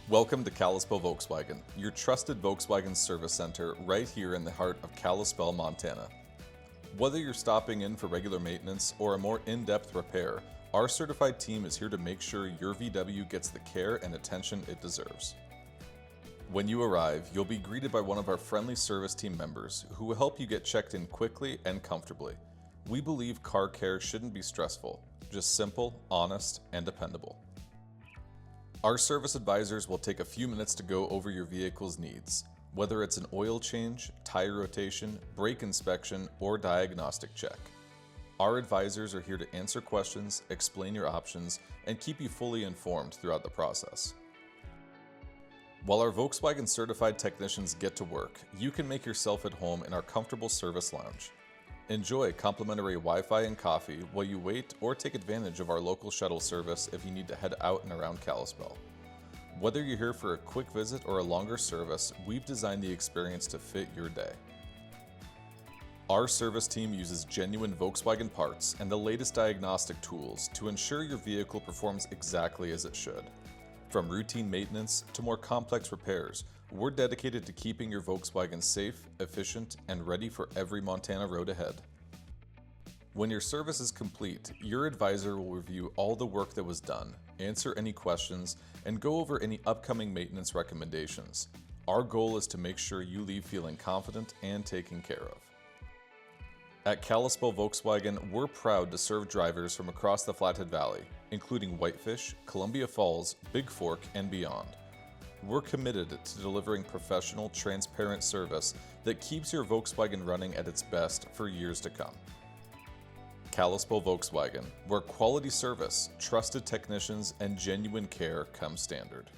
Welcome to Kalispell Volkswagen, your trusted Volkswagen service center right here in the heart of Kalispell, Montana. Whether you're stopping in for regular maintenance or a more in-depth repair, our certified team is here to make sure your VW gets the care and attention it deserves. When you arrive, you'll be greeted by one of our friendly service team members who will help you get checked in quickly and comfortably. We believe car care shouldn't be stressful, just simple, honest, and dependable. Our service advisors will take a few minutes to go over your vehicle's needs, whether it's an oil change, tire rotation, brake inspection, or diagnostic check. Our advisors are here to answer questions, explain your options, and keep you fully informed throughout the process. While our Volkswagen certified technicians get to work, you can make yourself at home in our comfortable service lounge. Enjoy complimentary Wi-Fi and coffee while you wait, or take advantage of our local shuttle service if you need to head out and around Kalispell. Whether you're here for a quick visit or a longer service, we've designed the experience to fit your day. Our service team uses genuine Volkswagen parts and the latest diagnostic tools to ensure your vehicle performs exactly as it should. From routine maintenance to more complex repairs, we're dedicated to keeping your Volkswagen safe, efficient, and ready for every Montana road ahead. When your service is complete, your advisor will review all the work that was done, answer any questions, and go over any upcoming maintenance recommendations. Our goal is to make sure you leave feeling confident and taken care of. At Kalispell Volkswagen, we're proud to serve drivers from across the Flathead Valley, including Whitefish, Columbia Falls, Big Fork, and beyond. We're committed to delivering professional, transparent service that keeps your Volkswagen running at its best for years to come. Kalispell Volkswagen, where quality service, trusted technicians, and genuine care come standard.